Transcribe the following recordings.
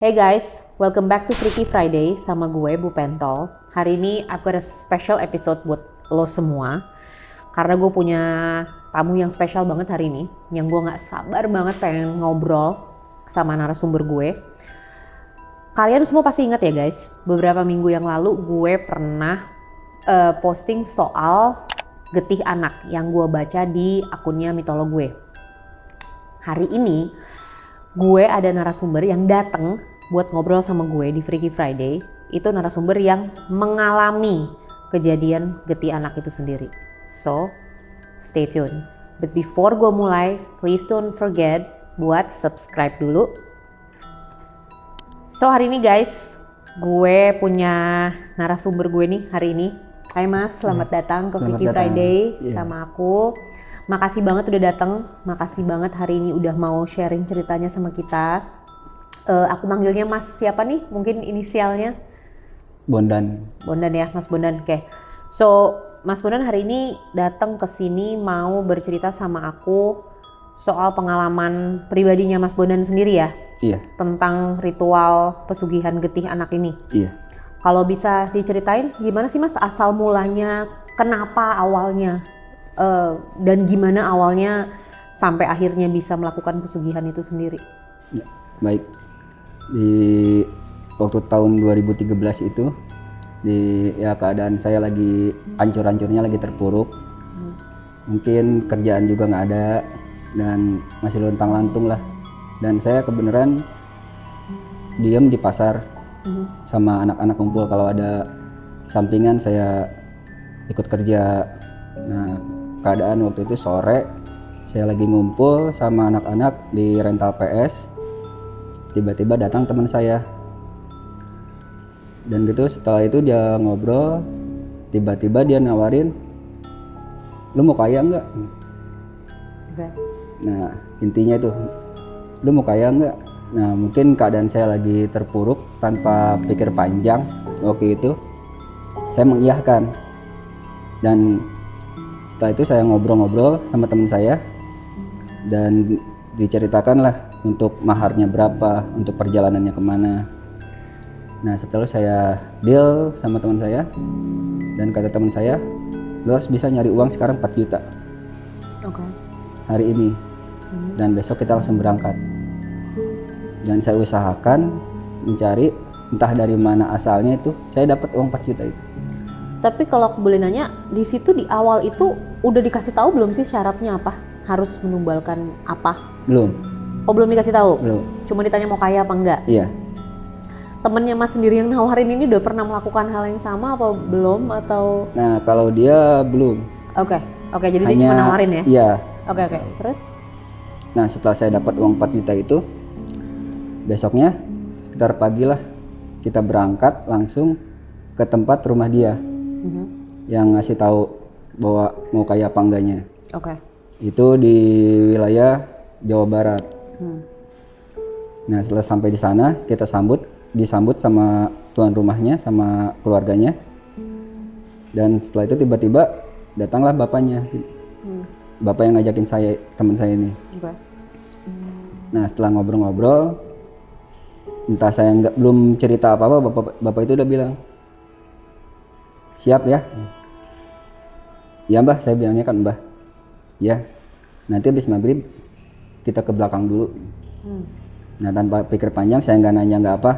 Hey guys, welcome back to Freaky Friday sama gue Bu Pentol. Hari ini aku ada special episode buat lo semua. Karena gue punya tamu yang spesial banget hari ini, yang gue gak sabar banget pengen ngobrol sama narasumber gue. Kalian semua pasti ingat ya guys, beberapa minggu yang lalu gue pernah posting soal getih anak yang gue baca di akunnya Mitolog gue. Hari ini gue ada narasumber yang datang buat ngobrol sama gue di Freaky Friday. Itu narasumber yang mengalami kejadian getih anak itu sendiri. So, stay tuned. But before gue mulai, please don't forget buat subscribe dulu. So, hari ini guys, gue punya narasumber gue nih hari ini. Hai Mas, selamat datang ke Freaky Friday sama aku. Makasih banget udah datang, makasih banget hari ini udah mau sharing ceritanya sama kita. Aku manggilnya Mas siapa nih? Mungkin inisialnya? Bondan. Bondan ya, Mas Bondan. Oke. So, Mas Bondan hari ini datang ke sini mau bercerita sama aku soal pengalaman pribadinya Mas Bondan sendiri ya? Iya. Tentang ritual pesugihan getih anak ini. Iya. Kalau bisa diceritain gimana sih Mas asal mulanya, kenapa awalnya, dan gimana awalnya sampai akhirnya bisa melakukan pesugihan itu sendiri? Ya, baik. Di waktu tahun 2013 itu, keadaan saya lagi hancur-hancurnya, lagi terpuruk. Mungkin kerjaan juga nggak ada dan masih lontang-lantung lah. Dan saya kebenaran diem di pasar sama anak-anak kumpul, kalau ada sampingan saya ikut kerja. Nah, keadaan waktu itu sore, saya lagi ngumpul sama anak-anak di rental PS. Tiba-tiba datang teman saya. Dan gitu setelah itu dia ngobrol, tiba-tiba dia nawarin, "Lu mau kaya nggak?" Okay. Nah, intinya itu, "Lu mau kaya nggak?" Nah, mungkin keadaan saya lagi terpuruk, tanpa pikir panjang waktu itu saya mengiyakan. Dan setelah itu saya ngobrol-ngobrol sama teman saya dan diceritakanlah untuk maharnya berapa, untuk perjalanannya kemana. Nah, setelah saya deal sama teman saya, dan kata teman saya, "Lu harus bisa nyari uang sekarang 4 juta hari ini, dan besok kita langsung berangkat." Dan saya usahakan mencari, entah dari mana asalnya itu, saya dapat uang 4 juta itu. Tapi kalau aku boleh nanya, di situ di awal itu udah dikasih tahu belum sih syaratnya apa? Harus menumbalkan apa? Belum. Oh, belum dikasih tahu? Belum. Cuma ditanya mau kaya apa enggak? Iya. Temennya Mas sendiri yang nawarin ini udah pernah melakukan hal yang sama apa belum? Atau? Nah, kalau dia belum. Oke, jadi dia cuma nawarin ya? Iya. Oke, terus? Nah, setelah saya dapat uang 4 juta itu, besoknya sekitar pagi lah kita berangkat langsung ke tempat rumah dia yang ngasih tahu bahwa mau kaya apa enggaknya. Oke. Itu di wilayah Jawa Barat. Nah, setelah sampai di sana kita disambut sama tuan rumahnya, sama keluarganya. Dan setelah itu tiba-tiba datanglah bapaknya. Bapak yang ngajakin saya, teman saya ini. Nah, setelah ngobrol-ngobrol, entah saya belum cerita apa-apa, bapak itu udah bilang, "Siap ya?" "Ya Mbah," saya bilangnya kan, "Mbah, ya nanti habis maghrib kita ke belakang dulu." Nah, tanpa pikir panjang, saya nggak nanya nggak apa,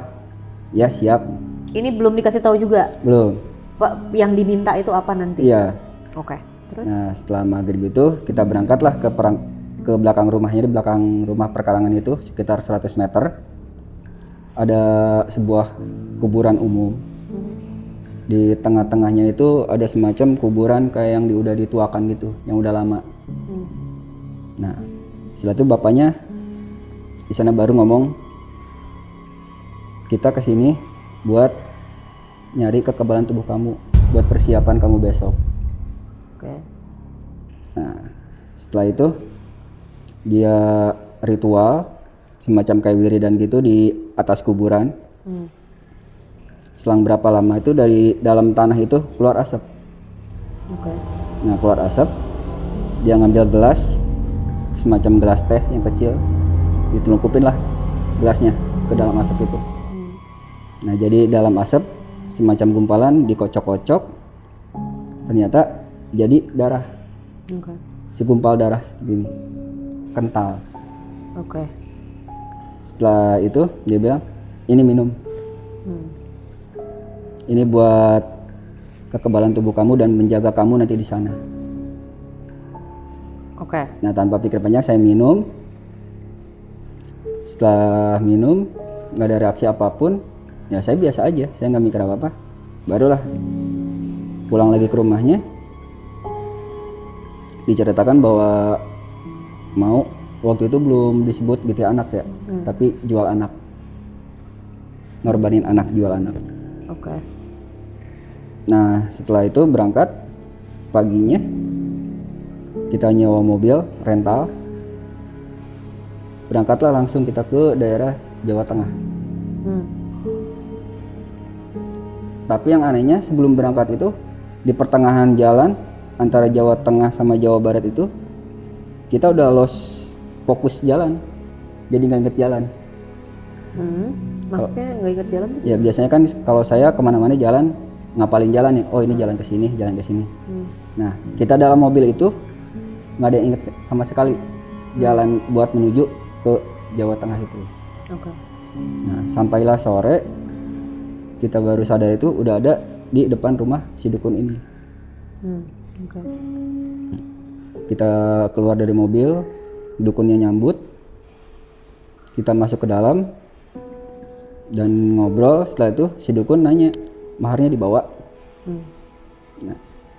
"Ya siap." Ini belum dikasih tahu juga? Belum. Pak, yang diminta itu apa nanti? Iya. Oke, terus? Nah, setelah maghrib itu kita berangkatlah ke belakang rumahnya. Di belakang rumah perkarangan itu sekitar 100 meter ada sebuah kuburan umum. Di tengah-tengahnya itu ada semacam kuburan kayak yang udah dituakan gitu, yang udah lama. Nah, setelah itu bapaknya di sana baru ngomong, "Kita kesini buat nyari kekebalan tubuh kamu, buat persiapan kamu besok." Oke. Nah, setelah itu dia ritual semacam kayak wiridan gitu di atas kuburan. Selang berapa lama itu dari dalam tanah itu keluar asap. Nah, keluar asap, dia ngambil gelas, semacam gelas teh yang kecil, ditelungkupin lah gelasnya ke dalam asap itu. Nah jadi dalam asap semacam gumpalan dikocok-kocok, ternyata jadi darah, Oke. segumpal darah segini, kental. Oke. Setelah itu dia bilang, ini minum, Hmm. ini buat kekebalan tubuh kamu dan menjaga kamu nanti di sana. Oke. Nah tanpa pikir panjang saya minum. Setelah minum nggak ada reaksi apapun, ya saya biasa aja, saya nggak mikir apa-apa. Barulah pulang lagi ke rumahnya, diceritakan bahwa mau, waktu itu belum disebut gitu anak ya, tapi jual anak, ngorbanin anak, jual anak. Oke. Nah setelah itu berangkat paginya, kita nyewa mobil rental, berangkatlah langsung kita ke daerah Jawa Tengah. Hmm. Tapi yang anehnya sebelum berangkat itu, di pertengahan jalan antara Jawa Tengah sama Jawa Barat itu, kita udah lost fokus jalan, jadi nggak inget jalan. Maksudnya nggak ingat jalan tuh? Ya biasanya kan kalau saya kemana-mana jalan, ngapalin jalan ya, oh ini jalan ke sini, jalan ke sini. Nah kita dalam mobil itu nggak ada yang inget sama sekali jalan buat menuju ke Jawa Tengah itu. Oke. Nah sampailah sore, kita baru sadar itu udah ada di depan rumah si dukun ini. Oke. Kita keluar dari mobil, dukunnya nyambut, kita masuk ke dalam dan ngobrol. Setelah itu si dukun nanya maharnya dibawa. Nah,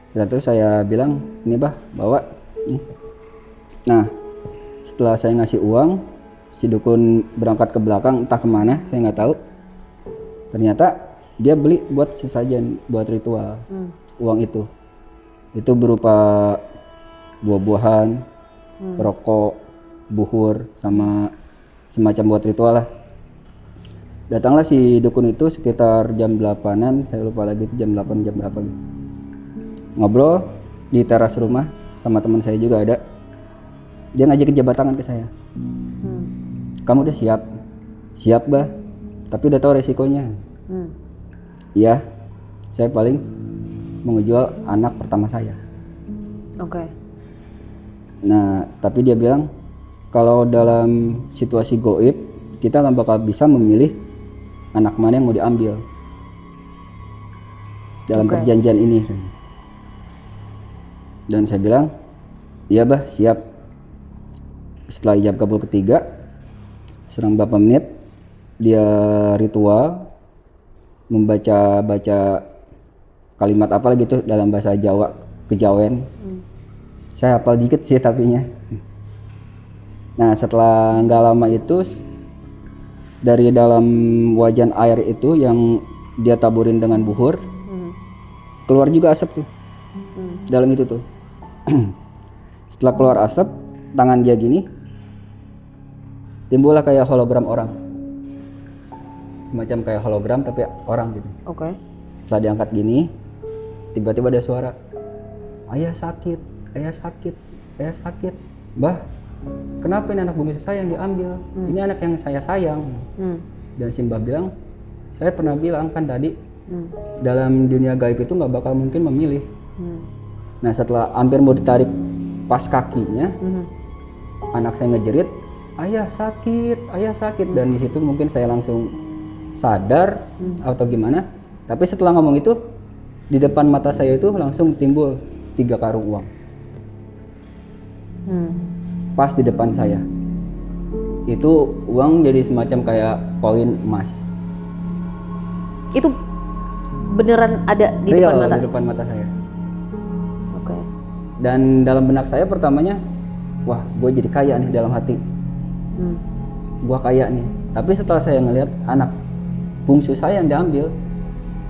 setelah itu saya bilang, ini bah bawa nih. Nah setelah saya ngasih uang, si dukun berangkat ke belakang entah kemana, saya nggak tahu. Ternyata dia beli buat sesajen, buat ritual. Uang itu berupa buah-buahan, rokok, buhur, sama semacam buat ritual lah. Datanglah si dukun itu sekitar jam 8-an, saya lupa lagi itu jam 8 jam berapa gitu. Ngobrol di teras rumah sama teman saya juga ada. Dia ngajakin jabat tangan ke saya. Kamu udah siap? Siap bah, tapi udah tahu resikonya. Iya, saya paling mau ngejual anak pertama saya. Oke. Nah, tapi dia bilang kalau dalam situasi goib kita nggak bakal bisa memilih anak mana yang mau diambil dalam perjanjian ini. Dan saya bilang, iya bah, siap. Setelah ijab kabul ketiga, serang beberapa menit, dia ritual membaca kalimat apa gitu dalam bahasa Jawa, kejawen. Saya hafal dikit sih tapinya. Nah setelah nggak lama itu, dari dalam wajan air itu yang dia taburin dengan buhur, keluar juga asap tuh dalam itu tuh. Setelah keluar asap, tangan dia gini, timbullah kayak hologram orang, semacam kayak hologram tapi orang gitu. Oke. Setelah diangkat gini, tiba-tiba ada suara, ayah sakit, ayah sakit, ayah sakit. Bah, kenapa ini anak bungsu saya yang diambil? Ini anak yang saya sayang. Dan si Mbah bilang, saya pernah bilang kan tadi, dalam dunia gaib itu nggak bakal mungkin memilih. Nah setelah hampir mau ditarik pas kakinya, anak saya ngejerit, ayah sakit, ayah sakit. Dan di situ mungkin saya langsung sadar atau gimana. Tapi setelah ngomong itu, di depan mata saya itu langsung timbul 3 karung uang. Pas di depan saya. Itu uang jadi semacam kayak koin emas. Itu beneran ada di Real, depan mata? di depan mata saya. Oke. Dan dalam benak saya pertamanya, wah gue jadi kaya nih dalam hati. Gue kaya nih. Tapi setelah saya ngelihat anak bungsu saya yang diambil,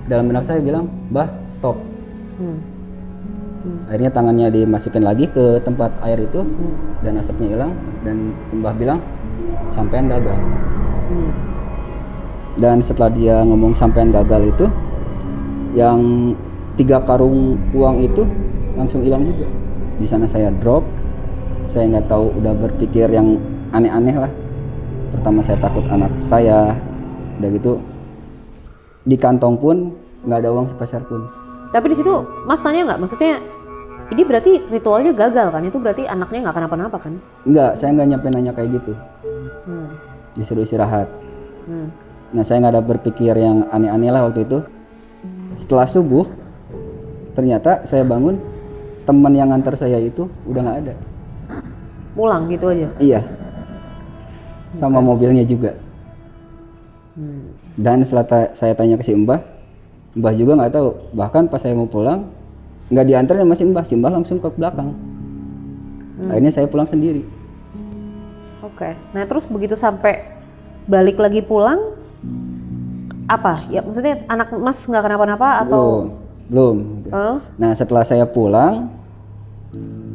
dalam benak saya bilang, bah stop. Akhirnya tangannya dimasukin lagi ke tempat air itu, dan asapnya hilang. Dan Sembah bilang, sampean gagal. Dan setelah dia ngomong sampean gagal itu, yang 3 karung uang itu langsung hilang juga. Di sana saya drop, saya nggak tahu, udah berpikir yang aneh-aneh lah. Pertama saya takut anak saya, udah gitu di kantong pun nggak ada uang sepeser pun. Tapi di situ Mas tanya nggak? Maksudnya ini berarti ritualnya gagal kan? Itu berarti anaknya nggak kenapa-napa kan? Enggak, saya nggak nyampe nanya kayak gitu. Disuruh istirahat. Nah, saya nggak ada berpikir yang aneh-aneh lah waktu itu. Setelah subuh, ternyata saya bangun, teman yang antar saya itu udah nggak ada. Pulang gitu aja? Iya, sama mobilnya juga. Dan setelah saya tanya ke si Mbah juga nggak tahu. Bahkan pas saya mau pulang, nggak diantar sama si Mbah langsung ke belakang. Akhirnya saya pulang sendiri. Oke. Nah terus begitu sampai balik lagi pulang, apa? Ya maksudnya anak Mas nggak kenapa-napa atau? Belum. Nah setelah saya pulang,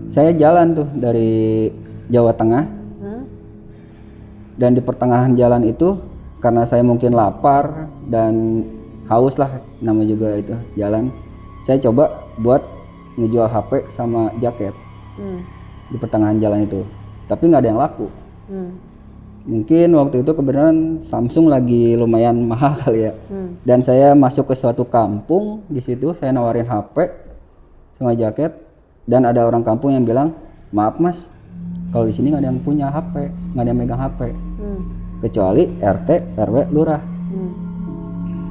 saya jalan tuh dari Jawa Tengah. Dan di pertengahan jalan itu, karena saya mungkin lapar dan haus lah, nama juga itu jalan, saya coba buat ngejual HP sama jaket di pertengahan jalan itu, tapi nggak ada yang laku. Mungkin waktu itu kebenaran Samsung lagi lumayan mahal kali ya. Dan saya masuk ke suatu kampung, di situ saya nawarin HP sama jaket, dan ada orang kampung yang bilang, maaf Mas, kalau di sini nggak ada yang punya HP, nggak ada yang megang HP, kecuali RT, RW, lurah.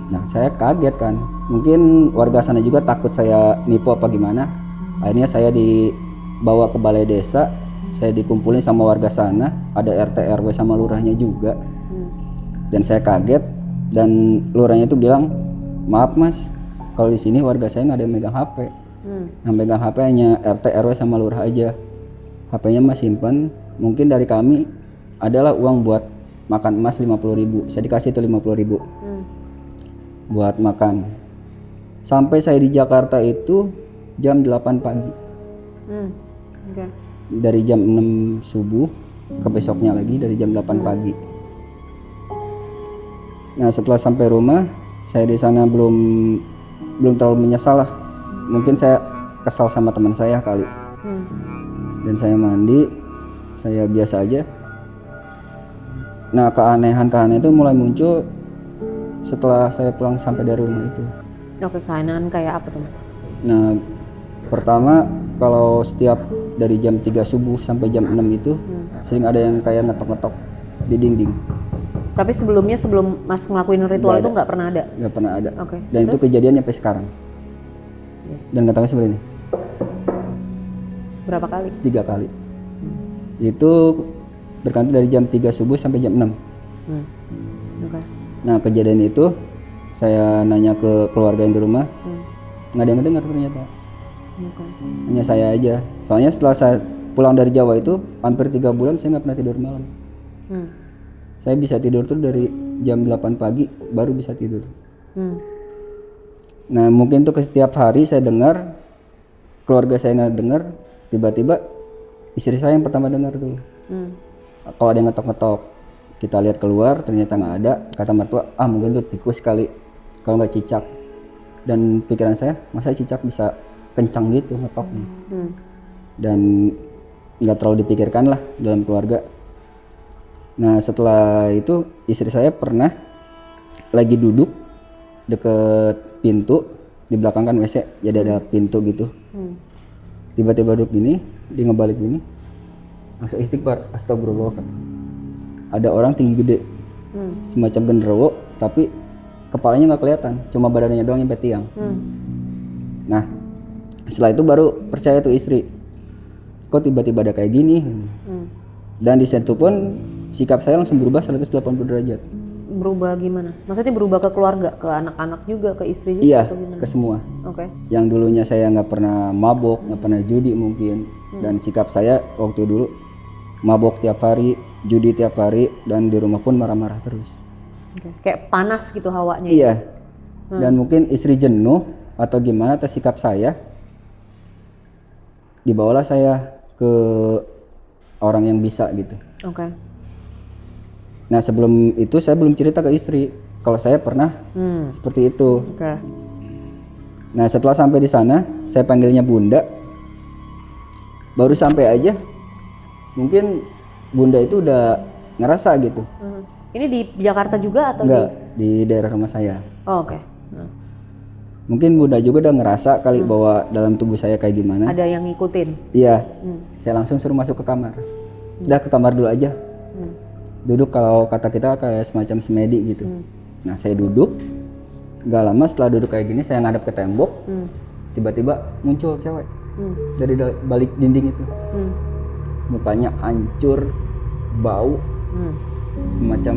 Nah saya kaget kan, mungkin warga sana juga takut saya nipu apa gimana. Akhirnya saya dibawa ke balai desa, saya dikumpulin sama warga sana, ada RT, RW sama lurahnya juga. Dan saya kaget, dan lurahnya itu bilang, maaf Mas, kalau di sini warga saya nggak ada yang megang HP. Yang megang HP hanya RT, RW sama lurah aja. HP-nya Mas simpan, mungkin dari kami adalah uang buat makan emas 50.000. Saya dikasih itu 50.000 buat makan. Sampai saya di Jakarta itu jam 8 pagi. Dari jam 6 subuh ke besoknya lagi dari jam 8 pagi. Nah setelah sampai rumah, saya di sana belum terlalu menyesal lah. Mungkin saya kesal sama teman saya kali. Dan saya mandi, saya biasa aja. Nah keanehan itu mulai muncul setelah saya pulang sampai dari rumah itu. Oke, keanehan kayak apa tuh Mas? Nah pertama, kalau setiap dari jam 3 subuh sampai jam 6 itu sering ada yang kayak ngetok-ngetok di dinding. Tapi sebelumnya, sebelum Mas ngelakuin ritual itu nggak pernah ada? Nggak pernah ada. Oke. Dan terus? Itu kejadian sampai sekarang. Dan katanya seperti ini. Berapa kali? 3 kali. Itu berganti dari jam 3 subuh sampai jam 6. Nah kejadian itu saya nanya ke keluarga yang di rumah, nggak ada yang dengar ternyata. Hanya saya aja. Soalnya setelah saya pulang dari Jawa itu hampir 3 bulan saya nggak pernah tidur malam. Saya bisa tidur tuh dari jam 8 pagi baru bisa tidur. Nah mungkin tuh ke setiap hari saya dengar, keluarga saya nggak dengar, tiba-tiba istri saya yang pertama dengar tuh. Kalau ada yang ngetok-ngetok, kita lihat keluar ternyata nggak ada. Kata mertua, mungkin tuh tikus kali, kalau nggak cicak. Dan pikiran saya, masa cicak bisa kencang gitu ngetoknya. Dan nggak terlalu dipikirkan lah dalam keluarga. Nah setelah itu istri saya pernah lagi duduk deket pintu, di belakang kan WC, jadi ada pintu gitu. Tiba-tiba duduk gini, dia ngebalik gini, langsung istighfar, astagfirullah. Ada orang tinggi gede, semacam genderuwo, tapi kepalanya nggak kelihatan, cuma badannya doang nyampe tiang. Nah setelah itu baru percaya tuh istri, kok tiba-tiba ada kayak gini. Dan di situ pun sikap saya langsung berubah 180 derajat. Berubah gimana? Maksudnya berubah ke keluarga, ke anak-anak juga, ke istri juga? Iya, atau gimana? ke semua. Yang dulunya saya nggak pernah mabok, nggak pernah judi mungkin. Dan sikap saya waktu dulu mabok tiap hari, judi tiap hari, dan di rumah pun marah-marah terus. Kayak panas gitu hawanya? Iya. Dan mungkin istri jenuh atau gimana atas sikap saya, dibawalah saya ke orang yang bisa gitu. Nah sebelum itu saya belum cerita ke istri kalau saya pernah seperti itu. Nah setelah sampai di sana, saya panggilnya Bunda. Baru sampai aja, mungkin Bunda itu udah ngerasa gitu. Ini di Jakarta juga atau? Enggak, di daerah rumah saya. Oh, oke. Nah, Mungkin Bunda juga udah ngerasa kali bahwa dalam tubuh saya kayak gimana. ada yang ngikutin. Iya, Hmm. saya langsung suruh masuk ke kamar. Udah ke kamar dulu aja. Hmm. Duduk, kalau kata kita kayak semacam semedi gitu. Hmm. Nah, saya duduk. Gak lama setelah duduk kayak gini, saya ngadap ke tembok. Hmm. Tiba-tiba muncul cewek Hmm. dari balik dinding itu. Hmm. Mukanya hancur, bau, Hmm. semacam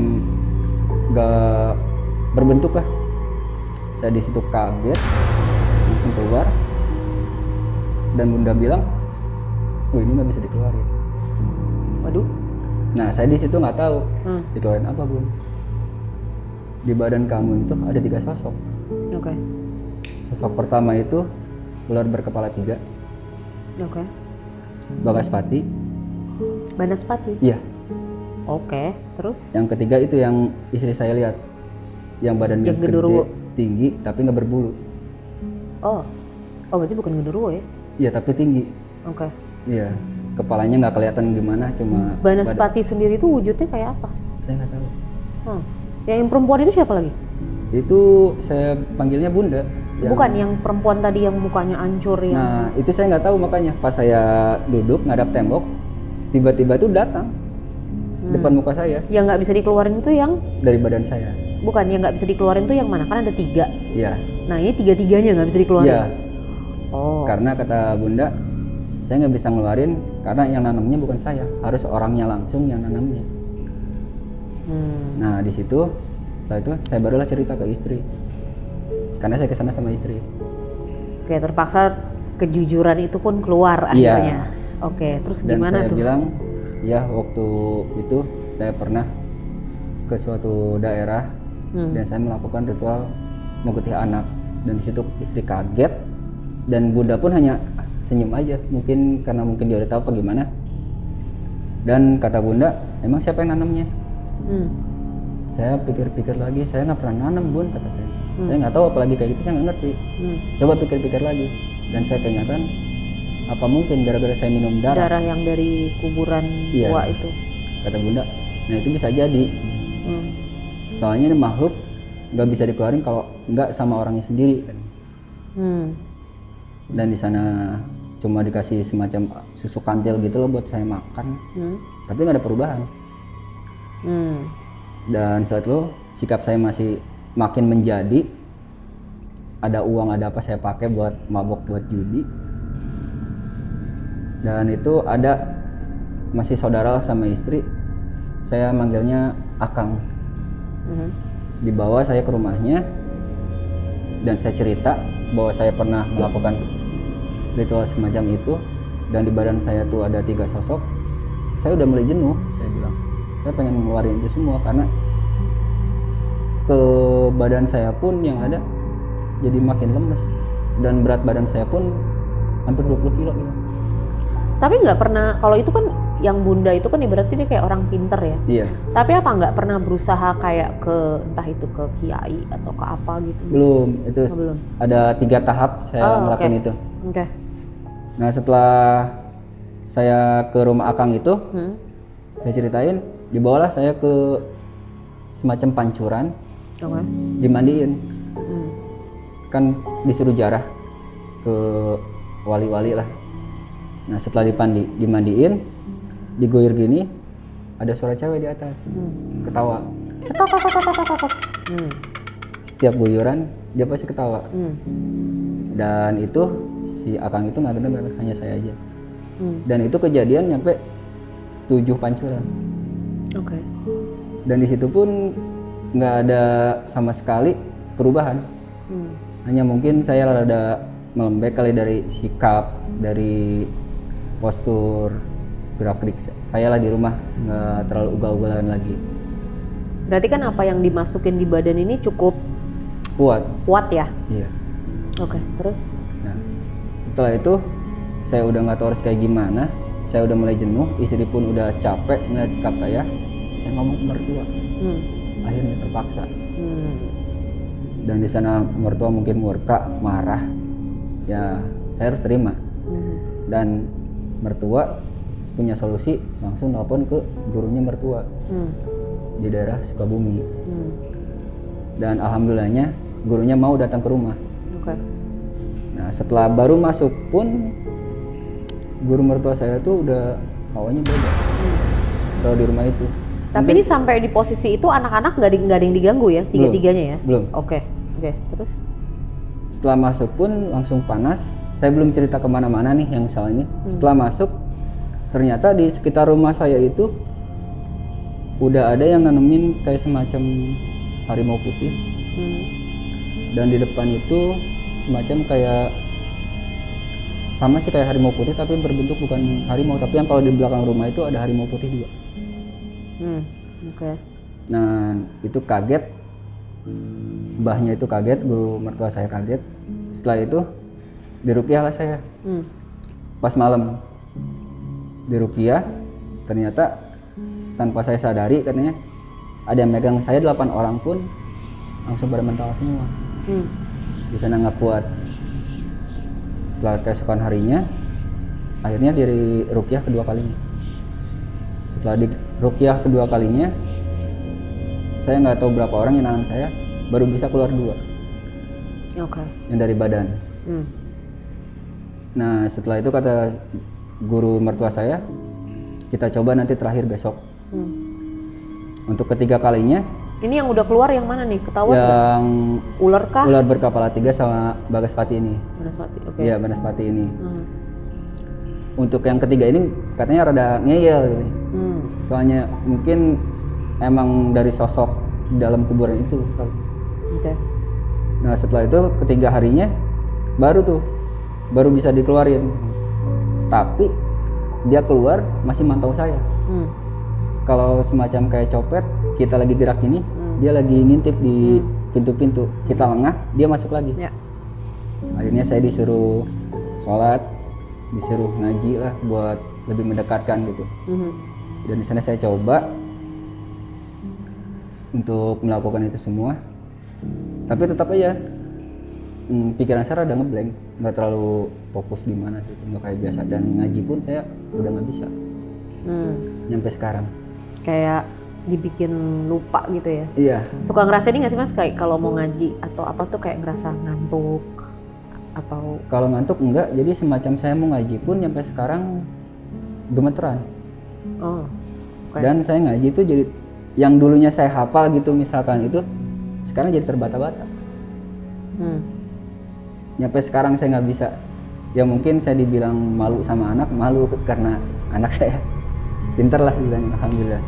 gak berbentuk lah. Saya di situ kaget, langsung keluar. Dan Bunda bilang, "Oh, ini nggak bisa dikeluarin." Waduh. Nah, saya di situ nggak tahu Hmm. dikeluarin apa, Bun. Di badan kamu itu ada 3 sosok. Oke. Sosok pertama itu ular berkepala 3, Oke. Bagaspati. Banaspati. Iya. Oke. Terus? Yang ketiga itu yang istri saya lihat, yang badannya Yang gede, genderuwo. tinggi, tapi nggak berbulu. Oh. Oh, berarti bukan genderuwo ya? Iya, tapi tinggi. Oke. Iya. Kepalanya nggak kelihatan gimana, cuma Banaspati sendiri itu wujudnya kayak apa? saya nggak tahu. Yang perempuan itu siapa lagi? Itu saya panggilnya Bunda. Bukan yang perempuan tadi yang mukanya hancur yang. Nah, itu saya nggak tahu, makanya pas saya duduk ngadap tembok, tiba-tiba itu datang depan muka saya Yang nggak bisa dikeluarin itu yang dari badan saya. bukan yang nggak bisa dikeluarin itu yang mana? Kan ada 3. Iya. Nah ini 3-tiganya nggak bisa dikeluarin. Iya. Oh. Karena kata Bunda, saya nggak bisa ngeluarin karena yang nanamnya bukan saya, harus orangnya langsung yang nanamnya. Nah, di situ setelah itu saya barulah cerita ke istri. Karena saya kesana sama istri. Oke, terpaksa kejujuran itu pun keluar Iya. akhirnya. Oke, terus Dan gimana saya tuh? bilang, ya waktu itu saya pernah ke suatu daerah dan saya melakukan ritual mengikuti anak. Dan di situ istri kaget dan Bunda pun hanya senyum aja. Mungkin karena dia udah tahu apa gimana. Dan kata Bunda, emang siapa yang nanamnya? Saya pikir-pikir lagi, saya nggak pernah nanam, Bun, kata saya. Saya nggak tahu, apalagi kayak gitu saya nggak ngerti. Coba pikir-pikir lagi. Dan saya keingatan, apa mungkin gara-gara saya minum darah? Darah yang dari kuburan Iya. tua itu. Kata Bunda, nah itu bisa jadi. Soalnya ini makhluk nggak bisa dikeluarin kalau nggak sama orangnya sendiri. Dan di sana cuma dikasih semacam susu kantil gitu loh buat saya makan, tapi nggak ada perubahan. Dan saat itu sikap saya masih makin menjadi, ada uang ada apa saya pakai buat mabok, buat judi. Dan itu ada masih saudara sama istri, saya manggilnya Akang. Dibawa saya ke rumahnya dan saya cerita bahwa saya pernah melakukan ritual semacam itu dan di badan saya tuh ada 3 sosok. Saya udah mulai jenuh, saya bilang. Saya pengen ngeluarin itu semua karena ke badan saya pun yang ada jadi makin lemes dan berat badan saya pun hampir 20 kilo gitu. Tapi nggak pernah, kalau itu kan yang Bunda itu kan berarti dia kayak orang pinter ya. Iya. Tapi apa nggak pernah berusaha kayak ke entah itu ke kiai atau ke apa gitu? Belum, itu belum. ada 3 tahap saya ngelakuin itu. Oke. Nah, setelah saya ke rumah Akang itu, saya ceritain, dibawalah saya ke semacam pancuran, dimandiin. Kan disuruh jarah ke wali-wali lah. Nah, setelah dimandiin, digoyor gini, ada suara cewek di atas, ketawa. Setiap goyoran dia pasti ketawa. Dan itu si Akang itu nggak dengar, hanya saya aja. Dan itu kejadian nyampe 7 pancuran. Oke. Dan di situ pun nggak ada sama sekali perubahan. Hanya mungkin saya rada melembek kali dari sikap, dari postur, gerak-gerik saya lah di rumah, nggak terlalu ugal-ugalan lagi. Berarti kan apa yang dimasukin di badan ini cukup Kuat ya? Iya. Oke, terus? Nah, setelah itu saya udah nggak tahu harus kayak gimana. Saya udah mulai jenuh, istri pun udah capek melihat sikap saya ngomong ke mertua. Akhirnya terpaksa. Dan di sana mertua mungkin murka, marah. Ya, saya harus terima. Dan mertua punya solusi, langsung nelpon ke gurunya mertua di daerah Sukabumi. Dan alhamdulillahnya gurunya mau datang ke rumah. Oke. Nah setelah baru masuk pun guru mertua saya tuh udah awalnya beda kalau di rumah itu. Tapi Mungkin ini sampai di posisi itu anak-anak nggak ada yang diganggu ya, tiga-tiganya ya? belum. Oke, terus? Setelah masuk pun langsung panas. Saya belum cerita kemana-mana nih yang soal ini. Setelah masuk, ternyata di sekitar rumah saya itu udah ada yang nanemin kayak semacam harimau putih. Dan di depan itu semacam kayak sama sih kayak harimau putih tapi berbentuk bukan harimau, tapi yang kalau di belakang rumah itu ada harimau putih juga. Oke. Nah itu kaget, mbahnya itu kaget, guru mertua saya kaget. Setelah itu diruqyah lah saya. Pas malam diruqyah, ternyata tanpa saya sadari katanya ada yang megang saya 8 orang pun langsung pada mental semua. Di sana nggak kuat. Setelah keesokan harinya, akhirnya diruqyah kedua kalinya. Setelah diruqyah kedua kalinya, saya nggak tahu berapa orang yang nahan saya, baru bisa keluar 2. Oke. Yang dari badan. Nah setelah itu kata guru mertua saya, kita coba nanti terakhir besok. Untuk ketiga kalinya, Ini yang udah keluar yang mana nih? Ketahuan nggak? yang Ular kah? ular berkepala 3 sama Bagaspati ini. Banaspati. Oke. Iya Banaspati ini. Untuk yang ketiga ini katanya rada ngeyel gitu. Soalnya mungkin emang dari sosok di dalam kuburan itu. Oke. Nah setelah itu ketiga harinya baru bisa dikeluarin. Tapi dia keluar masih mantau saya. Kalau semacam kayak copet, kita lagi gerak ini, dia lagi ngintip di pintu-pintu. Kita lengah, dia masuk lagi. Ya. Akhirnya saya disuruh sholat, disuruh ngaji lah buat lebih mendekatkan gitu. Dan di sana saya coba untuk melakukan itu semua. Tapi tetap aja pikiran saya rada ngeblank, nggak terlalu fokus gimana gitu, nggak kayak biasa. Dan ngaji pun saya udah nggak bisa. Nyampe sekarang. Kayak dibikin lupa gitu ya. Iya. Suka ngerasain ini nggak sih Mas, kayak kalau mau ngaji atau apa tuh kayak ngerasa ngantuk atau? Kalau ngantuk enggak, jadi semacam saya mau ngaji pun nyampe sekarang gemeteran. Oh. Oke. Dan saya ngaji itu jadi yang dulunya saya hafal gitu misalkan itu sekarang jadi terbata-bata. Nyampe sekarang saya nggak bisa. Ya mungkin saya dibilang malu sama anak, malu karena anak saya pinter lah bilangnya, alhamdulillah.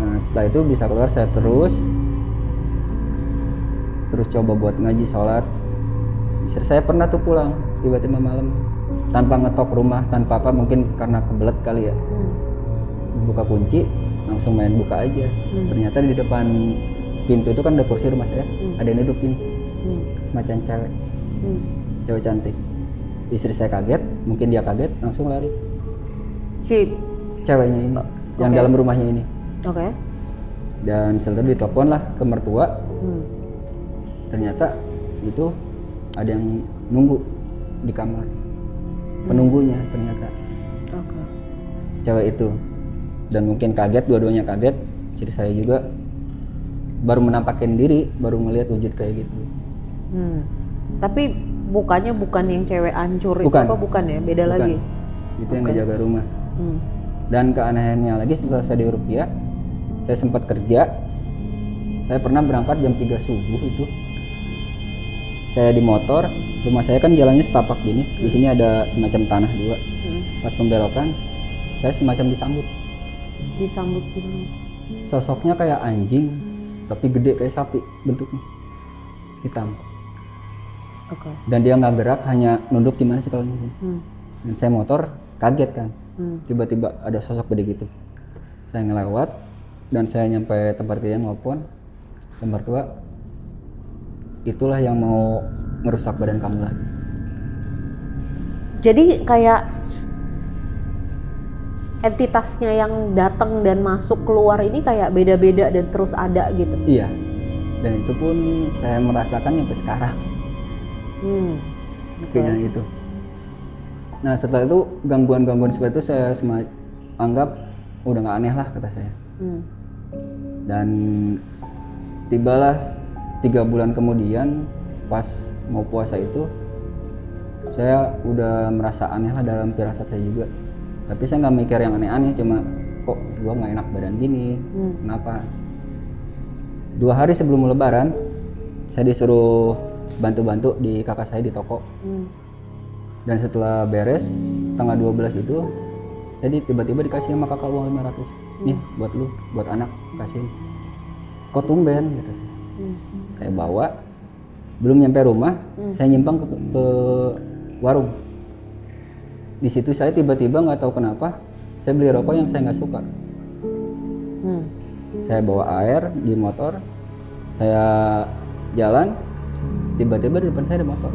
Nah setelah itu bisa keluar, saya terus coba buat ngaji, sholat. Istri saya pernah tuh pulang tiba-tiba malam tanpa ngetok rumah, tanpa apa, mungkin karena kebelet kali ya. Buka kunci langsung main buka aja. Ternyata di depan pintu itu kan ada kursi rumah saya, ada yang dudukin semacam cewek cantik. Istri saya kaget, mungkin dia kaget, langsung lari. Si Ceweknya ini, yang dalam rumahnya ini. Oke. Dan setelah itu ditelepon lah ke mertua. Ternyata itu ada yang nunggu di kamar. Penunggunya ternyata. Oke. Cewek itu. Dan mungkin kaget, dua-duanya kaget. Istri saya juga baru menampakkan diri, baru melihat wujud kayak gitu. Tapi bukan yang cewek hancur itu Bukan. apa bukan ya? Beda Bukan. lagi. Itu yang ngejaga rumah. Dan keanehannya lagi setelah saya diruqyah, saya sempat kerja. Saya pernah berangkat jam 3 subuh itu. Saya di motor, rumah saya kan jalannya setapak gini. Di sini ada semacam tanah 2. Pas pembelokan, saya semacam Disambut gitu. sosoknya kayak anjing, tapi gede kayak sapi bentuknya, hitam. Oke. Dan dia nggak gerak, hanya nunduk gimana sih kalau ini. Dan saya motor, kaget kan. Tiba-tiba ada sosok gede gitu. Saya ngelewat dan saya nyampe tempat kejadian, nelfon ke mertua, itulah yang mau ngerusak badan kamu lagi. Jadi kayak entitasnya yang datang dan masuk keluar ini kayak beda-beda dan terus ada gitu. Iya. Dan itu pun saya merasakan sampai sekarang. Kayaknya itu. Nah setelah itu gangguan-gangguan seperti itu saya anggap udah nggak aneh lah kata saya. Dan tibalah 3 bulan kemudian pas mau puasa itu saya udah merasa aneh lah dalam firasat saya juga. Tapi saya nggak mikir yang aneh-aneh, cuma kok gua nggak enak badan gini, kenapa? 2 hari sebelum lebaran saya disuruh bantu-bantu di kakak saya di toko. Dan setelah beres tanggal 12 itu saya tiba-tiba dikasih sama kakak uang 500. Nih buat lu, buat anak, kasih. Kok tumben gitu saya. Saya bawa, belum nyampe rumah, saya nyimpang ke warung. Di situ saya tiba-tiba nggak tahu kenapa saya beli rokok yang saya nggak suka. Saya bawa air di motor, saya jalan, tiba-tiba di depan saya ada motor.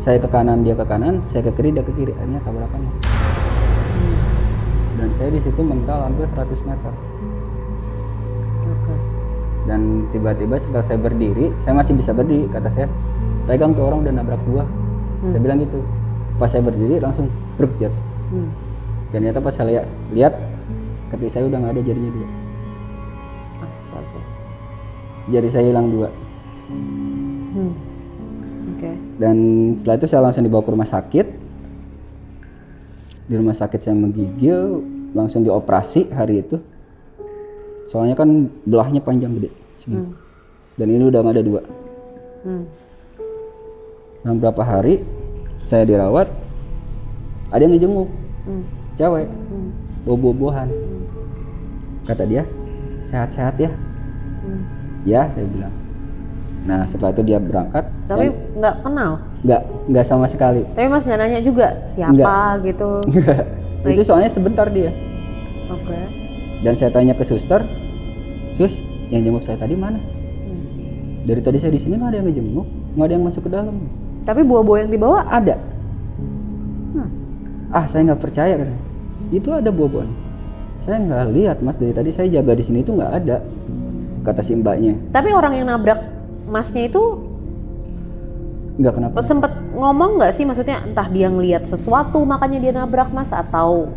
Saya ke kanan, dia ke kanan, saya ke kiri, dia ke kiri, akhirnya tabrakan. Dan saya di situ mental hampir 100 meter. Dan tiba-tiba setelah saya berdiri, saya masih bisa berdiri, kata saya, pegang tuh orang udah nabrak gua. Saya bilang gitu. Pas saya berdiri langsung bruk jatuh. Ternyata pas saya lihat kaki saya udah nggak ada jarinya 2. Astaga. Jari saya hilang 2. Oke. Dan setelah itu saya langsung dibawa ke rumah sakit. Di rumah sakit saya menggigil, langsung dioperasi hari itu. Soalnya kan belahnya panjang gede segini. Dan ini udah nggak ada 2. Dalam berapa hari saya dirawat, ada yang ngejenguk, cewek, bobo-bobohan. Kata dia, sehat-sehat ya. Ya, saya bilang. Nah setelah itu dia berangkat. Tapi nggak kenal? Nggak sama sekali. Tapi Mas nggak nanya juga siapa gitu? Enggak. Itu soalnya sebentar dia. Oke. Dan saya tanya ke suster, sus, yang jenguk saya tadi mana? Dari tadi saya di sini nggak ada yang ngejenguk, nggak ada yang masuk ke dalam. Tapi buah-buah yang dibawa Ada. Saya nggak percaya kan? Itu ada buah-buahan. Saya nggak lihat mas, dari tadi saya jaga di sini itu nggak ada, kata si mbaknya. Tapi orang yang nabrak Masnya itu Nggak kenapa? sempet ngomong nggak sih, maksudnya entah dia ngelihat sesuatu makanya dia nabrak Mas, atau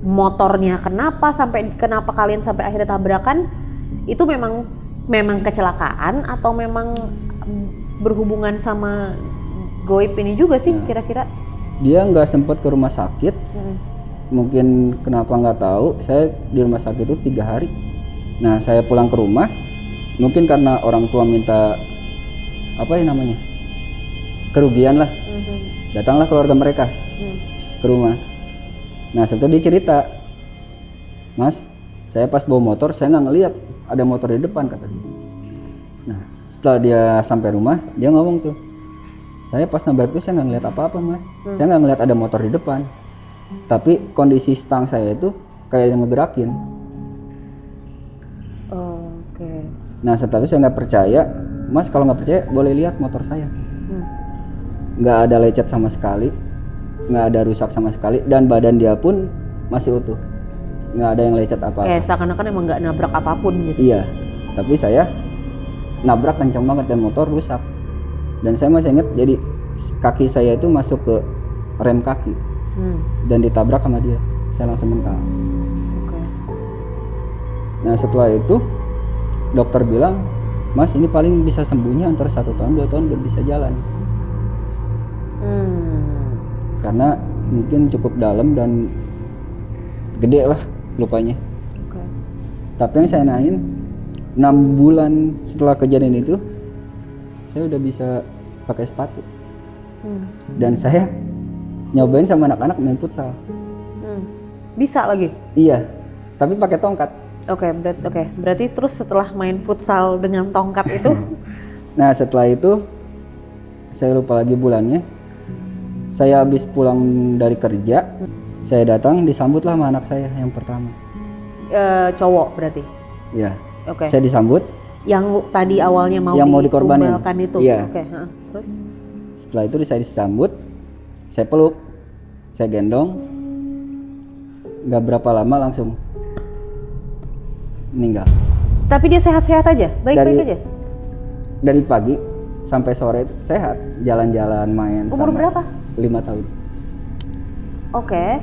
motornya kenapa kalian sampai akhirnya tabrakan? Itu memang kecelakaan atau memang berhubungan sama goib ini juga sih kira-kira? Dia nggak sempat ke rumah sakit. Mungkin kenapa nggak tahu. Saya di rumah sakit itu 3 hari. Nah saya pulang ke rumah, mungkin karena orang tua minta apa ya namanya, kerugian lah. Datanglah keluarga mereka ke rumah. Nah setelah dia cerita, mas, saya pas bawa motor saya nggak ngeliat ada motor di depan, kata dia. Nah setelah dia sampai rumah dia ngomong tuh, saya pas nabrak itu saya nggak ngeliat apa-apa mas. Saya nggak ngeliat ada motor di depan, tapi kondisi stang saya itu kayak yang ngegerakin. Oke. Nah setelah itu saya nggak percaya, mas kalau nggak percaya boleh lihat motor saya. Nggak ada lecet sama sekali, nggak ada rusak sama sekali, dan badan dia pun masih utuh, nggak ada yang lecet apa-apa. Kayak seakan-akan emang nggak nabrak apapun gitu. Iya, tapi saya nabrak kencang banget dan motor rusak. Dan saya masih ingat, jadi kaki saya itu masuk ke rem kaki dan ditabrak sama dia. Saya langsung mental. Oke. Nah setelah itu dokter bilang, mas ini paling bisa sembuhnya antara 1 tahun 2 tahun biar bisa jalan. Karena mungkin cukup dalam dan gede lah lukanya. Oke. Tapi yang saya nanyain, 6 bulan setelah kejadian itu saya udah bisa pakai sepatu. Dan saya nyobain sama anak-anak main futsal. Bisa lagi? Iya, tapi pakai tongkat. Oke, berarti terus setelah main futsal dengan tongkat itu Nah setelah itu saya lupa lagi bulannya, saya habis pulang dari kerja, saya datang disambutlah sama anak saya yang pertama. Cowok berarti? Iya. Oke. Saya disambut. Yang tadi awalnya mau dikorbanin itu. Iya. Oke. Terus? Setelah itu saya disambut, saya peluk, saya gendong. Gak berapa lama langsung meninggal. Tapi dia sehat-sehat aja, baik-baik aja. Dari pagi sampai sore itu sehat, jalan-jalan, main. Umur berapa? 5 tahun. Oke.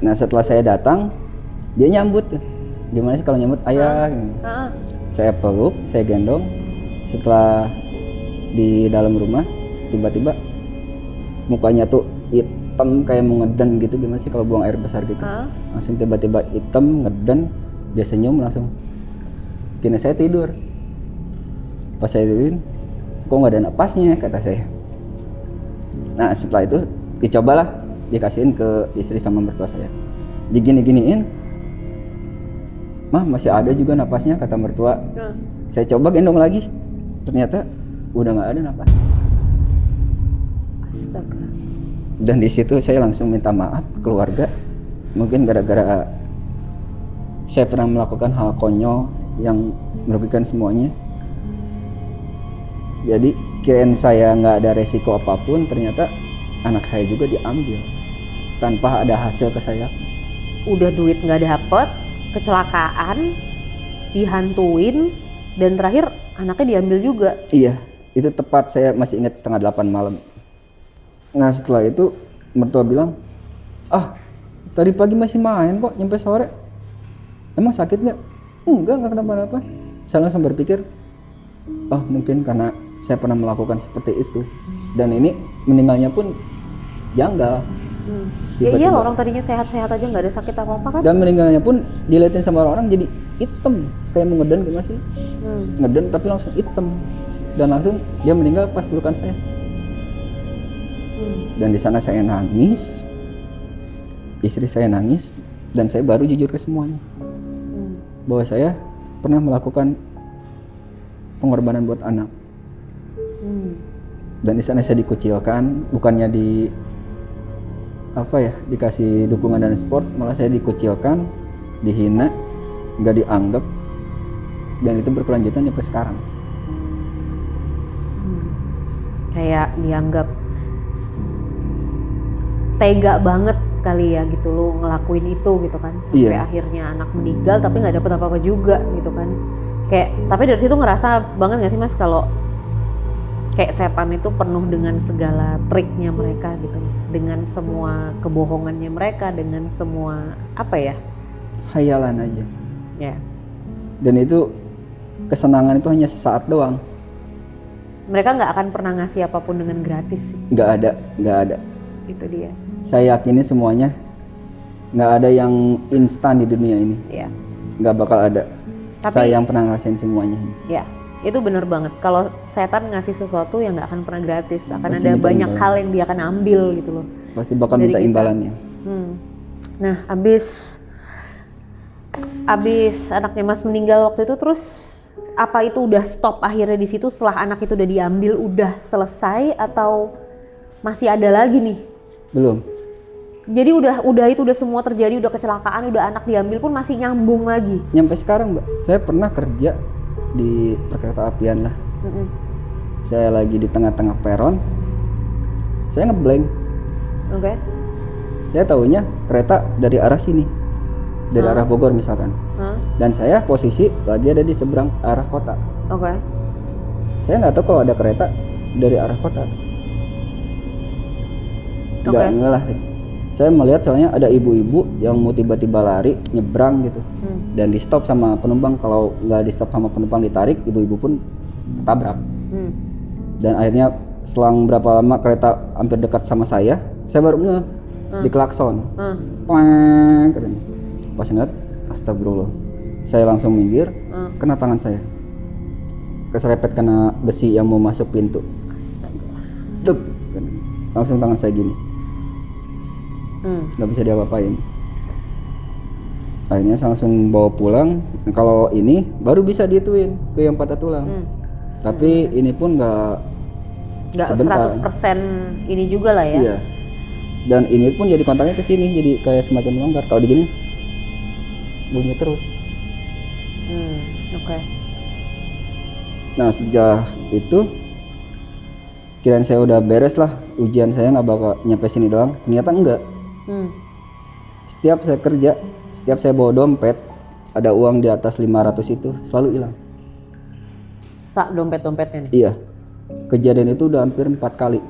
Nah setelah saya datang, dia nyambut gimana sih kalau nyambut ayah gitu. Heeh. Saya peluk, saya gendong. Setelah di dalam rumah tiba-tiba mukanya tuh hitam kayak mau ngeden gitu, gimana sih kalau buang air besar gitu. Heeh. Langsung tiba-tiba hitam ngeden, dia senyum langsung. Kini saya tidur. Pas saya tidurin, kok nggak ada napasnya kata saya. Nah setelah itu dicobalah dikasihin ke istri sama mertua saya, digini-giniin, mah masih ada juga napasnya kata mertua. Saya coba gendong lagi, ternyata udah nggak ada napas. Astaga. Dan di situ saya langsung minta maaf ke keluarga, mungkin gara-gara saya pernah melakukan hal konyol yang merugikan semuanya. Jadi kirain saya nggak ada resiko apapun, ternyata anak saya juga diambil tanpa ada hasil ke saya. Udah duit nggak dapet, kecelakaan, dihantuin, dan terakhir anaknya diambil juga. Iya, itu tepat, saya masih ingat 7:30 malam. Nah setelah itu mertua bilang, ah tadi pagi masih main kok nyampe sore, emang sakit nggak? Enggak kenapa-napa. Saya langsung berpikir, oh mungkin karena saya pernah melakukan seperti itu, dan ini meninggalnya pun janggal. Ya iya, Tiba-tiba. orang tadinya sehat-sehat aja nggak ada sakit apa-apa kan. Dan meninggalnya pun dilihatin sama orang-orang jadi hitam kayak mau ngeden, gimana sih? Ngeden tapi langsung hitam, dan langsung dia meninggal pas pelukan saya. Dan di sana saya nangis, istri saya nangis, dan saya baru jujur ke semuanya bahwa saya pernah melakukan pengorbanan buat anak. Dan di sana saya dikucilkan, bukannya dikasih dukungan dan support, malah saya dikucilkan, dihina, nggak dianggap, dan itu berkelanjutan sampai sekarang. Kayak dianggap tega banget kali ya gitu lu ngelakuin itu gitu kan, sampai Iya. akhirnya anak meninggal tapi nggak dapet apa-apa juga gitu kan. Kayak tapi dari situ ngerasa banget nggak sih Mas kalau kayak setan itu penuh dengan segala triknya mereka gitu, dengan semua kebohongannya mereka, dengan semua apa ya, Khayalan aja. ya Dan itu kesenangan itu hanya sesaat doang. mereka nggak akan pernah ngasih apapun dengan gratis sih. Nggak ada. Itu dia. Saya yakini semuanya nggak ada yang instan di dunia ini, Ya, nggak bakal ada. Tapi- Saya yang pernah ngerasain semuanya. ya itu bener banget. Kalau setan ngasih sesuatu yang nggak akan pernah gratis, akan Pasti ada minta banyak imbalan. hal yang dia akan ambil gitu loh. Pasti bakal Dari minta kita. imbalannya. Nah, abis anaknya Mas meninggal waktu itu, terus apa itu udah stop akhirnya di situ setelah anak itu udah diambil, udah selesai atau masih ada lagi nih? Belum. Jadi udah semua terjadi, udah kecelakaan, udah anak diambil pun masih nyambung lagi. Nyampe sekarang, Mbak. Saya pernah kerja di perkereta apian lah. Saya lagi di tengah-tengah peron. Saya ngeblank. Oke. Saya taunya kereta dari arah sini. Dari arah Bogor misalkan. Dan saya posisi lagi ada di seberang arah kota. Oke. Saya nggak tahu kalau ada kereta dari arah kota. Nggak Oke. lah. Saya melihat soalnya ada ibu-ibu yang mau tiba-tiba lari nyebrang gitu, dan di stop sama penumpang. Kalau nggak di stop sama penumpang ditarik, ibu-ibu pun tabrak. Dan akhirnya selang berapa lama kereta hampir dekat sama saya baru ngeh diklakson. Twang, katanya. Pas ngeliat, astagfirullah. Saya langsung minggir, kena tangan saya. Keserempet kena besi yang mau masuk pintu. Astaga. Duk, langsung tangan saya gini. Nggak bisa diapa-apain. Akhirnya saya langsung bawa pulang. Nah, kalau ini baru bisa diituin ke yang patah tulang. Tapi ini pun nggak sebentar. 100% ini juga lah ya. Iya. Dan ini pun jadi kontaknya ke sini, jadi kayak semacam longgar. Kalau digini bunyi terus. Oke. Nah sejak itu kirain saya udah beres lah, ujian saya nggak bakal nyampe sini doang. Ternyata enggak. Setiap saya kerja, setiap saya bawa dompet, ada uang di atas 500 itu selalu hilang. Dompet-dompetnya nih. Iya. Kejadian itu udah hampir 4 kali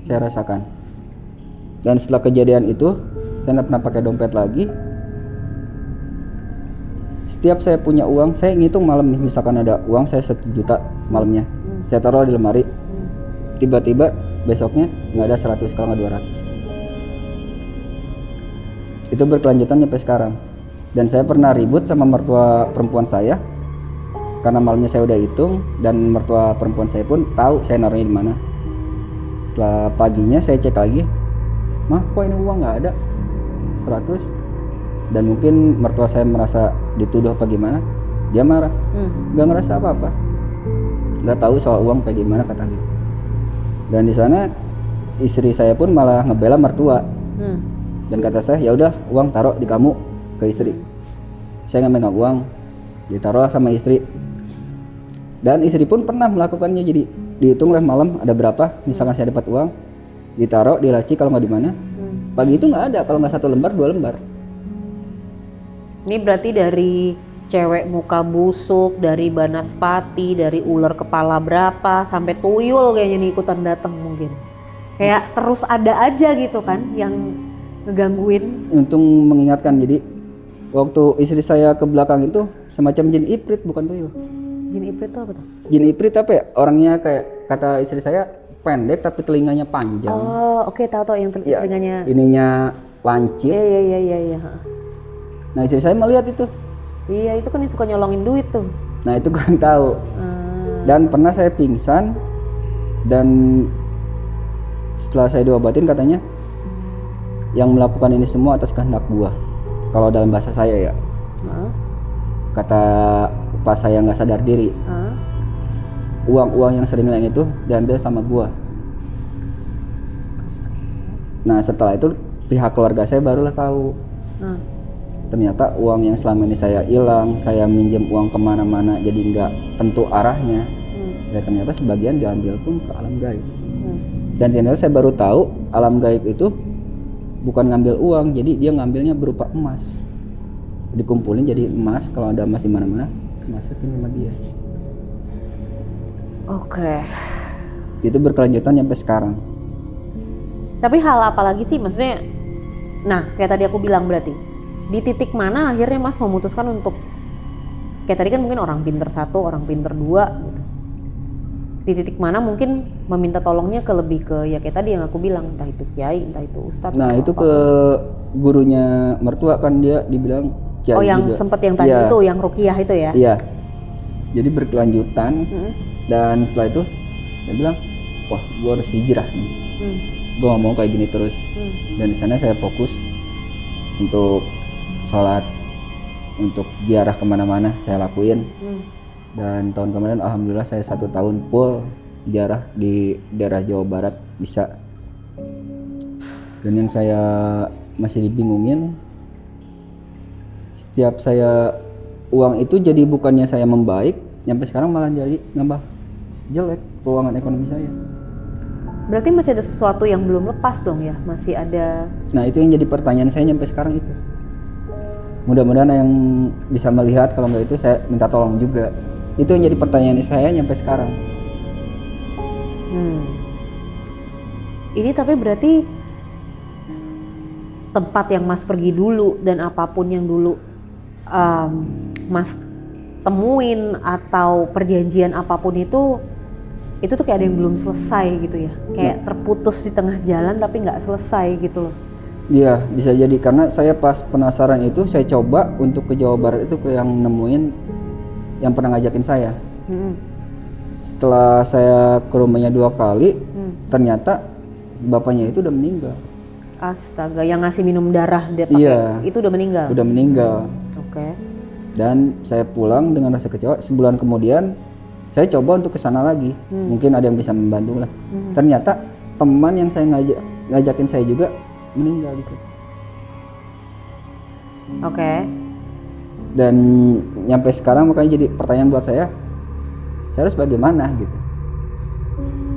saya rasakan. Dan setelah kejadian itu saya nggak pernah pakai dompet lagi. Setiap saya punya uang, saya ngitung malam nih, misalkan ada uang saya 1 juta malamnya, saya taruh di lemari, tiba-tiba besoknya nggak ada 100, kalau nggak 200. Itu berkelanjutan sampai sekarang. Dan saya pernah ribut sama mertua perempuan saya karena malamnya saya udah hitung, dan mertua perempuan saya pun tahu saya naruhnya di mana. Setelah paginya saya cek lagi, "Mah, kok ini uang nggak ada 100?" Dan mungkin mertua saya merasa dituduh apa gimana, dia marah. Nggak ngerasa apa-apa, nggak tahu soal uang kayak gimana, kata dia. Dan di sana istri saya pun malah ngebela mertua. Dan kata saya, "Ya udah, uang taruh di kamu," ke istri. Saya nggak megang uang, ditaruh sama istri. Dan istri pun pernah melakukannya, jadi dihitunglah malam ada berapa, misalkan saya dapat uang, ditaruh di laci, kalau nggak di mana, pagi itu nggak ada, kalau nggak 1 lembar 2 lembar. Ini berarti dari cewek muka busuk, dari banaspati, dari ular kepala berapa, sampai tuyul kayaknya nih ikutan datang mungkin. Kayak terus ada aja gitu kan yang ngegangguin. Untung mengingatkan, jadi waktu istri saya ke belakang itu semacam jin iprit, bukan tuyul. Jin iprit itu apa tuh? Jin iprit apa ya? Orangnya kayak, kata istri saya, pendek tapi telinganya panjang. Oh, oke, tahu yang Ya, telinganya. ininya lancip. Iya. Nah, istri saya melihat itu. Iya, itu kan yang suka nyolongin duit tuh. Nah, itu kurang tahu. Dan pernah saya pingsan, dan setelah saya diobatin katanya yang melakukan ini semua atas kehendak gua. Kalau dalam bahasa saya ya. Kata pas saya nggak sadar diri, uang-uang yang sering lain itu diambil sama gua. Nah, setelah itu pihak keluarga saya barulah tahu. Ternyata uang yang selama ini saya hilang, saya minjem uang kemana-mana jadi nggak tentu arahnya, ya ternyata sebagian diambil pun ke alam gaib. Dan ternyata saya baru tahu alam gaib itu bukan ngambil uang, jadi dia ngambilnya berupa emas, dikumpulin jadi emas. Kalau ada emas di mana-mana, masukin sama dia. Oke. Itu berkelanjutan sampai sekarang. Tapi hal apa lagi sih maksudnya? Nah, kayak tadi aku bilang, berarti di titik mana akhirnya Mas memutuskan untuk, kayak tadi kan mungkin orang pinter 1, orang pinter 2 gitu. Di titik mana mungkin meminta tolongnya ke lebih ke ya kayak tadi yang aku bilang, entah itu kiai, entah itu ustadz. Nah, itu ke gurunya mertua kan, dia dibilang kiai. Oh, yang juga. sempet yang tadi itu, yang ruqyah itu ya? Iya. Jadi berkelanjutan. Dan setelah itu dia bilang, "Wah, gua harus hijrah nih. Gua nggak mau kayak gini terus." Dan di sana saya fokus untuk sholat, untuk ziarah kemana-mana saya lakuin. Dan tahun kemarin alhamdulillah saya 1 tahun full ziarah di daerah Jawa Barat bisa. Dan yang saya masih dibingungin, setiap saya uang itu jadi bukannya saya membaik, sampai sekarang malah jadi nambah jelek keuangan ekonomi saya. Berarti masih ada sesuatu yang belum lepas dong ya? Masih ada. Nah, itu yang jadi pertanyaan saya sampai sekarang itu. Mudah-mudahan yang bisa melihat, kalau nggak itu saya minta tolong juga. Itu yang jadi pertanyaan saya sampai sekarang. Ini tapi berarti tempat yang Mas pergi dulu dan apapun yang dulu Mas temuin atau perjanjian apapun itu tuh kayak ada yang belum selesai gitu ya, kayak terputus di tengah jalan tapi nggak selesai gitu loh. Iya, bisa jadi karena saya pas penasaran itu saya coba untuk ke Jawa Barat itu ke yang nemuin yang pernah ngajakin saya. Setelah saya ke rumahnya 2 kali, ternyata bapaknya itu udah meninggal. Astaga, yang ngasih minum darah dia pakai itu udah meninggal. Udah meninggal. Oke. Dan saya pulang dengan rasa kecewa. Sebulan kemudian saya coba untuk kesana lagi, mungkin ada yang bisa membantu lah. Ternyata teman yang saya ngajakin saya juga meninggal di situ. Oke. Dan nyampe sekarang makanya jadi pertanyaan buat saya harus bagaimana gitu.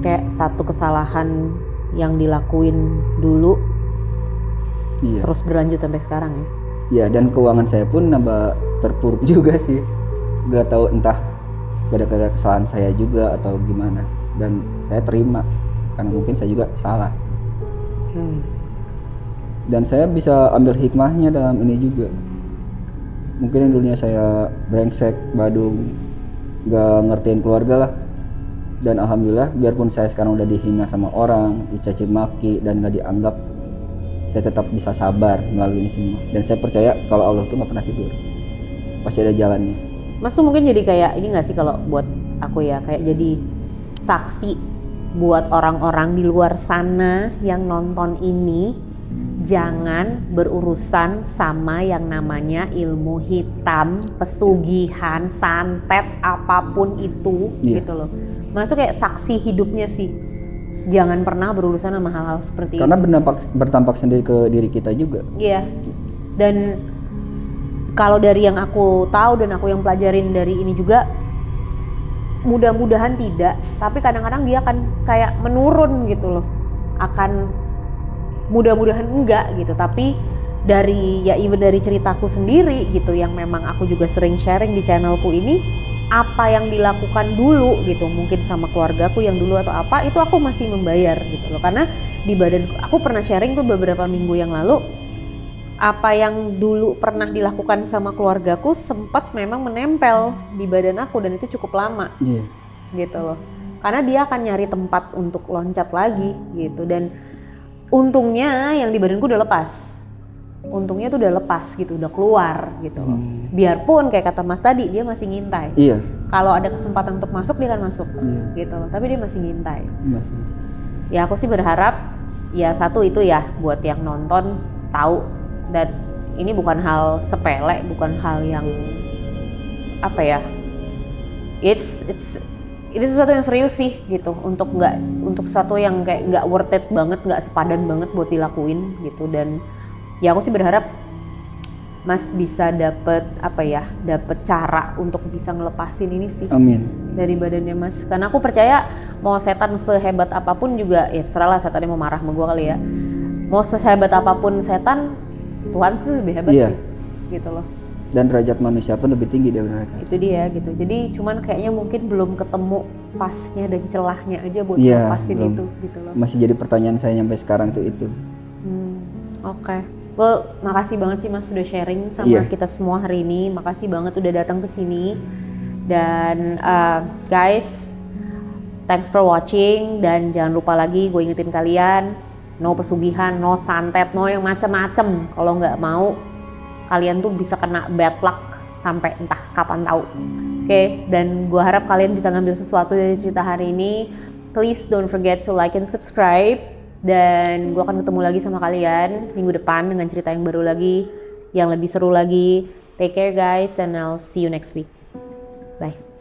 Kayak satu kesalahan yang dilakuin dulu, terus berlanjut sampai sekarang ya. Iya, dan keuangan saya pun nambah terpuruk juga sih. Gak tahu entah gara-gara kesalahan saya juga atau gimana. Dan saya terima karena mungkin saya juga salah. Dan saya bisa ambil hikmahnya dalam ini juga. Mungkin yang dulunya saya brengsek, badung, gak ngertiin keluarga lah. Dan alhamdulillah biarpun saya sekarang udah dihina sama orang, dicaci maki dan gak dianggap, saya tetap bisa sabar melalui ini semua. Dan saya percaya kalau Allah tuh gak pernah tidur, pasti ada jalannya. Mas tuh mungkin jadi kayak ini gak sih kalau buat aku ya, kayak jadi saksi buat orang-orang di luar sana yang nonton ini, jangan berurusan sama yang namanya ilmu hitam, pesugihan, santet, apapun itu gitu loh. Mas tuh kayak saksi hidupnya sih. Jangan pernah berurusan sama hal-hal seperti Karena itu. bertampak sendiri ke diri kita juga. Iya. Dan kalau dari yang aku tahu dan aku yang pelajarin dari ini juga, mudah-mudahan tidak, tapi kadang-kadang dia akan kayak menurun gitu loh. Akan mudah-mudahan enggak gitu, tapi dari ya even dari ceritaku sendiri gitu yang memang aku juga sering sharing di channelku ini, apa yang dilakukan dulu gitu, mungkin sama keluargaku yang dulu atau apa, itu aku masih membayar gitu loh. Karena di badan aku pernah sharing tuh beberapa minggu yang lalu, apa yang dulu pernah dilakukan sama keluargaku sempat memang menempel di badan aku dan itu cukup lama gitu loh. Karena dia akan nyari tempat untuk loncat lagi gitu. Dan untungnya yang di badanku udah lepas. Untungnya tuh udah lepas gitu, udah keluar gitu loh. Biarpun kayak kata Mas tadi, dia masih ngintai. Iya. Kalau ada kesempatan untuk masuk, dia akan masuk gitu loh. Tapi dia masih ngintai. Masih. Ya aku sih berharap ya satu itu ya buat yang nonton tahu, dan ini bukan hal sepele, bukan hal yang apa ya, ini sesuatu yang serius sih gitu, untuk sesuatu yang kayak nggak worth it banget, nggak sepadan banget buat dilakuin gitu. Dan ya aku sih berharap Mas bisa dapet cara untuk bisa ngelepasin ini sih. Amin. Dari badannya Mas, karena aku percaya mau setan sehebat apapun juga ya serahlah, setannya mau marah sama gue kali ya, mau sehebat apapun setan, Tuhan sih lebih hebat sih gitu loh. Dan derajat manusia pun lebih tinggi dari mereka. Itu dia gitu. Jadi cuman kayaknya mungkin belum ketemu pasnya dan celahnya aja buat ngelepasin itu gitu loh. Masih jadi pertanyaan saya sampai sekarang tuh itu. Oke. Well, makasih banget sih Mas sudah sharing sama kita semua hari ini. Makasih banget udah datang ke sini. Dan guys, thanks for watching, dan jangan lupa lagi gue ingetin kalian, no pesugihan, no santet, no yang macem-macem. Kalau nggak mau, kalian tuh bisa kena bad luck sampai entah kapan tahu. Oke, dan gue harap kalian bisa ngambil sesuatu dari cerita hari ini. Please don't forget to like and subscribe. Dan gue akan ketemu lagi sama kalian minggu depan dengan cerita yang baru lagi, yang lebih seru lagi. Take care guys, and I'll see you next week. Bye.